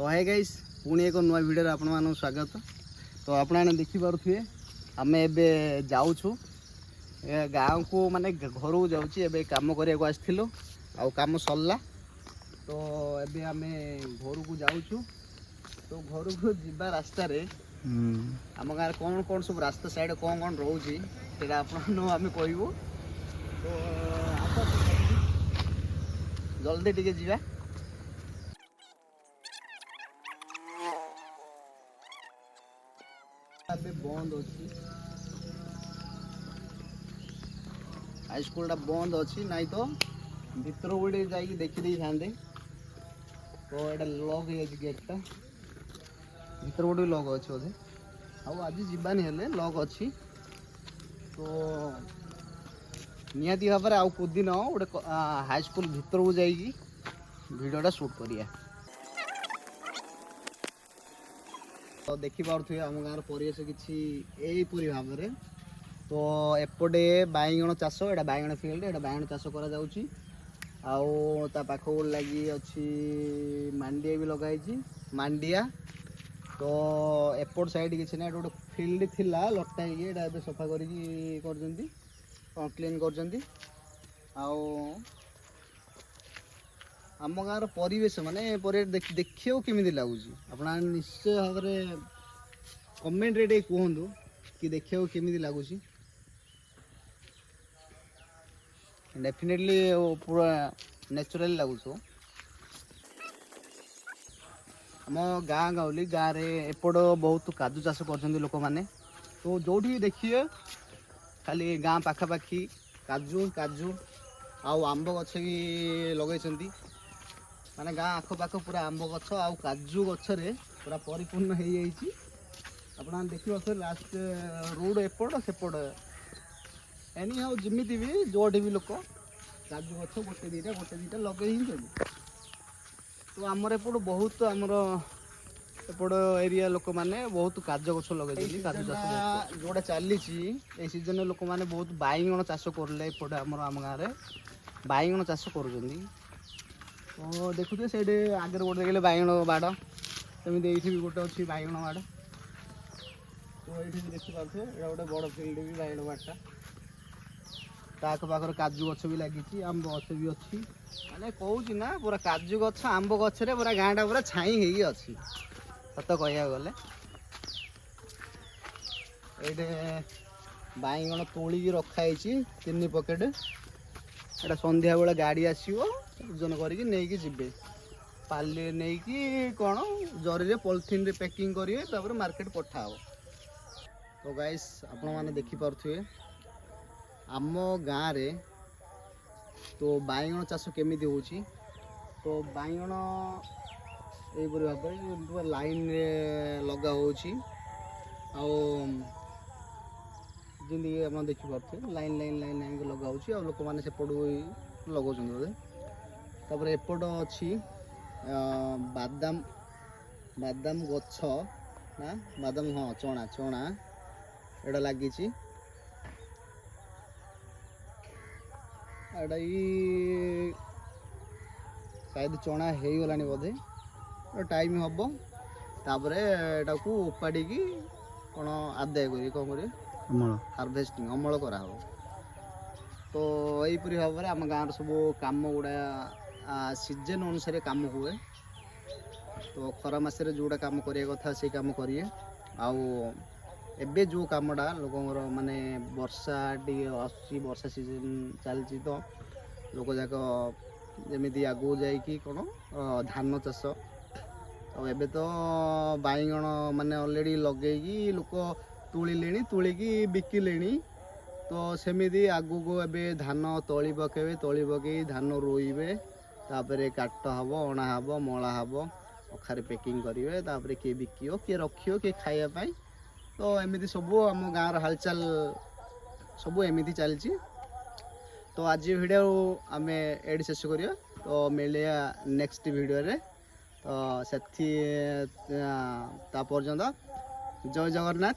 तो है गाइस पुणी एक नुआ वीडियो आपण मानक स्वागत। तो आपने देखिपे आम ए जाऊँ गाँव को माने घर को जाऊँ कम करने को आसलु आ कम सरला तो एबे आम घर को जाऊँ। तो घर को जीवा रास्ता रे आम गाँव कौन कौन सब रास्ता साइड कौन कौन रोचे आम कहबू। तो जल्दी टिके जीवा। बंद अच्छी हाईस्कूल टा बंद अच्छी नाई तो भीतर गोटे जा देखी दे था। तो यहाँ लक हो गेटा भीतर गोटे लक अच्छे बोधे आज जीवानी हेले लक अच्छी। तो निहाती भाव में आउ दिन गोटे हाईस्कूल भीतर को जाइए वीडियोटा शूट करिया। तो देखिपे आम गाँव परिवेश किसी यहीपरी भाव में। तो एपटे बाइगण चाष एटा बाइगण फील्ड एटा बाइगण चाष करा जाउची आउ ता पाख लगी अच्छी मांडिया भी लगाई मांडिया। तो एपट साइड किसी ना गोटे फील्ड थिला लटाई एटा सफा करी क्लीन कर आम गाँव परिवेश माने देखिए केमी लगुच आप निश्चय भाव में कमेंट रे कहतु कि देखिए केमी लगुच। डेफिनेटली पूरा नेचुरल लगुच। आम गाँ गाँवली गाँव में एपट बहुत काजू चाष कर लोक मैंने। तो जो देखिए खाली गाँ पाखापाखी काजू काजू आउ आंब गछ भी लगे माने गाँ आखपाख पूरा आंब गछ आउ काजू गछरे पूरा परिपूर्ण हो जाइए। आप देखिए लास्ट रोड एपट सेपट एनी हाउ जमी भी जोटी भी लोक काजू गछ गोटे दीटा लगे। तो आमर एपट बहुत आमर एपट एरिया लोक मैंने बहुत काजू गछ लगे काजू चाष जोटा चली सीजन लोक मैंने बहुत बाइगण चाष करले एपटे आम गाँव में बाइगण चाष कर। तो देखुए से आगे गोटे देखिए बाइगण बाड़ सेमती ये गोटे अच्छी बाइगण बाड़। तो ये देखिपे गोटे बड़ फील्ड भी बाइगण बाड़टा आखपाखर काजू गछ भी लगी आंब गछ भी अच्छी माने कहूँ ना पूरा काजू गछ आंब गछरे पूरा गाँटा पूरा छाई हो अच्छी सत कह गले। ये बाइगण तोलिकी रखाई 3 पकेट एटा संध्या बेला गाड़ी आसो ओजन करके नहीं जीवे पाली नहीं कौन जरी पॉलिथीन रे पैकिंग करेंगे तापर मार्केट पठा। तो गाइस आपण माने देखि पारथुए आम गाँव रे तो बाइगण चाष केमिति होची। तो बाइगण एपरी भाव में लाइन रे लगा होची जमी आप देखिपे लाइन लाइन लाइन लाइन लगा हो लोक मैंने सेपट लगा बोधे। एपट अच्छी बादाम बादाम गछ ना बादाम हाँ चना चना एटा लगी एटा शायद चना हो गला बोधे टाइम हम तापर एटा को उपाड़ी कौन आदाय कर कौन कर हार्वेस्टिंग अमल करा हो। तो यहीपरी भाव में आम गाँव सब कम गुड़ा सीजन अनुसार कम हुए। तो खरा मसरे जोड़ा कम करिया कथा से कम करिए आबे जो कमटा लोक माने वर्षा टी वर्षा सीजन चलती। तो लोक जाक जमी आगू जा कौन धान चाष एबे तो बाइगण माने ऑलरेडी लगे लोक तुलिले तुलिकी बिकिले। तो सेमिदी आगू को एबे धान तली पकेबे तली पकई धान रोइबे तापरे काट हब अणा हब मला हब अखारे पैकिंग करेंगे तापरे किए बिकियो किए रखियो किए खाइबा। तो एमती सब आम गाँव हालचाल सब एमती चलती। तो आज वीडियो आम एड शेष करिया। तो मिले नेक्स्ट वीडियो रे। तो से पर्यंत जय जगन्नाथ।